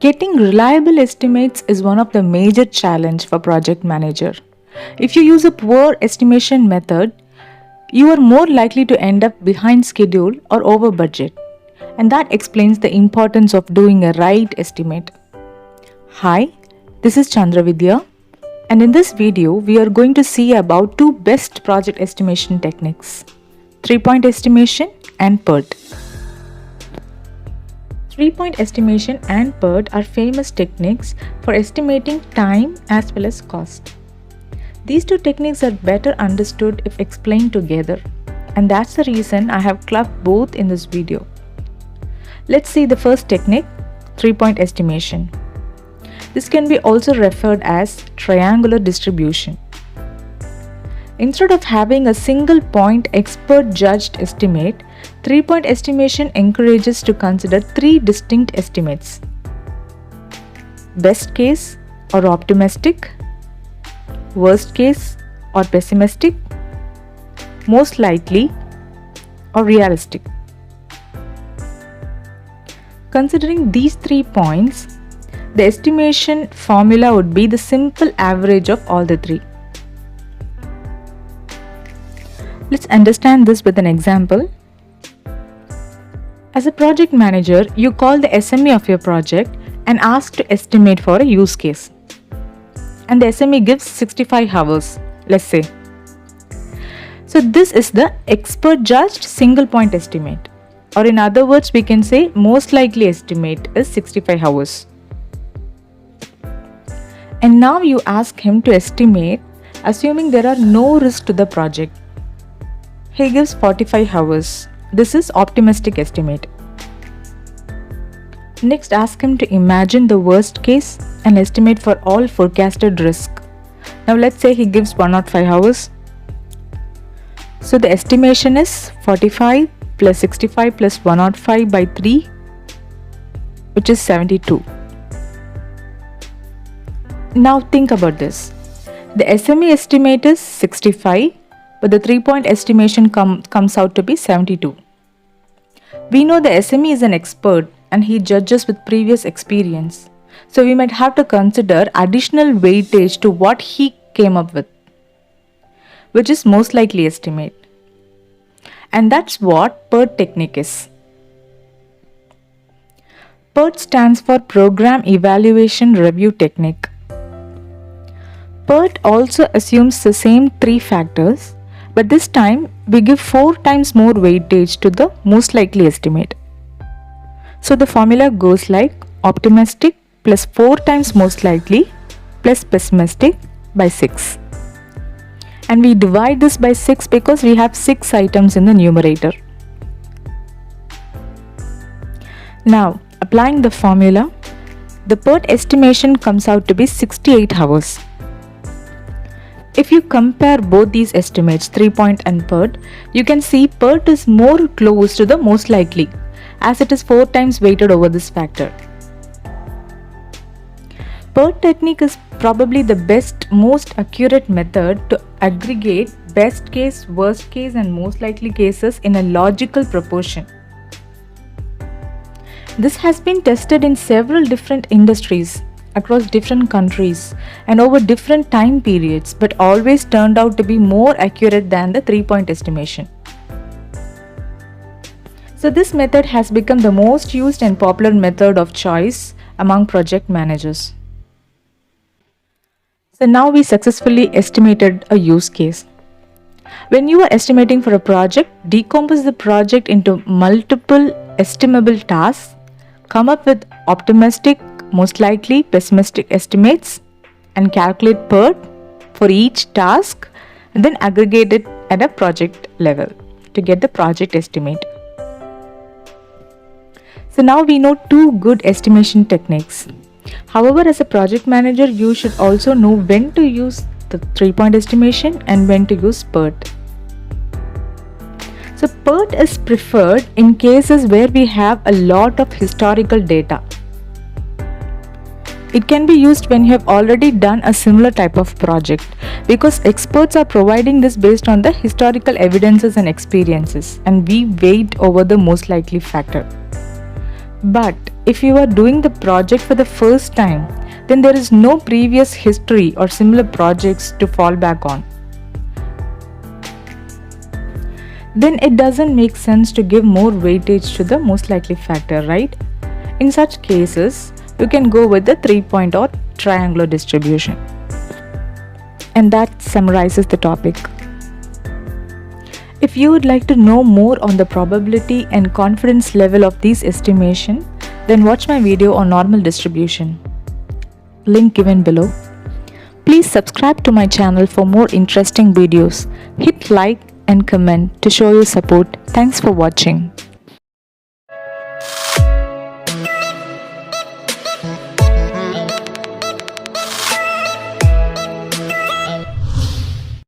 Getting reliable estimates is one of the major challenge for project manager. If you use a poor estimation method, you are more likely to end up behind schedule or over budget. And that explains the importance of doing a right estimate. Hi, this is Chandravidya, and in this video we are going to see about two best project estimation techniques: 3-point estimation and PERT. 3-point estimation and PERT are famous techniques for estimating time as well as cost. These two techniques are better understood if explained together, and that's the reason I have clubbed both in this video. Let's see the first technique, 3-point estimation. This can be also referred as triangular distribution. Instead of having a single point expert judged estimate, 3-point estimation encourages to consider three distinct estimates: best case or optimistic, worst case or pessimistic, most likely or realistic. Considering these 3 points, the estimation formula would be the simple average of all the three. Let's understand this with an example. As a project manager, you call the SME of your project and ask to estimate for a use case. And the SME gives 65 hours, let's say. So this is the expert judged single point estimate. Or in other words, we can say most likely estimate is 65 hours. And now you ask him to estimate assuming there are no risk to the project. He gives 45 hours. This is optimistic estimate. Next, ask him to imagine the worst case and estimate for all forecasted risk. Now let's say he gives 105 hours. So the estimation is 45 plus 65 plus 105 by 3, which is 72. Now think about this. The SME estimate is 65, but the 3-point estimation comes out to be 72. We know the SME is an expert and he judges with previous experience. So we might have to consider additional weightage to what he came up with, which is most likely estimate. And that's what PERT technique is. PERT stands for Program Evaluation Review Technique. PERT also assumes the same 3 factors, but this time we give 4 times more weightage to the most likely estimate. So the formula goes like optimistic plus 4 times most likely plus pessimistic by 6. And we divide this by 6 because we have 6 items in the numerator. Now, applying the formula, the PERT estimation comes out to be 68 hours. If you compare both these estimates, 3-point and PERT, you can see PERT is more close to the most likely, as it is 4 times weighted over this factor. PERT technique is probably the best, most accurate method to aggregate best case, worst case and most likely cases in a logical proportion. This has been tested in several different industries across different countries and over different time periods, but always turned out to be more accurate than the 3-point estimation. So this method has become the most used and popular method of choice among project managers. So now we successfully estimated a use case. When you are estimating for a project, decompose the project into multiple estimable tasks, come up with optimistic, most likely, pessimistic estimates, and calculate PERT for each task, and then aggregate it at a project level to get the project estimate. So now we know 2 good estimation techniques. However, as a project manager, you should also know when to use the 3-point estimation and when to use PERT. So PERT is preferred in cases where we have a lot of historical data. It can be used when you have already done a similar type of project, because experts are providing this based on the historical evidences and experiences, and we weight over the most likely factor. But if you are doing the project for the first time, then there is no previous history or similar projects to fall back on. Then it doesn't make sense to give more weightage to the most likely factor, right? In such cases, you can go with the 3-point or triangular distribution. And that summarizes the topic. If you would like to know more on the probability and confidence level of these estimation, then watch my video on normal distribution. Link given below. Please subscribe to my channel for more interesting videos. Hit like and comment to show your support. Thanks for watching.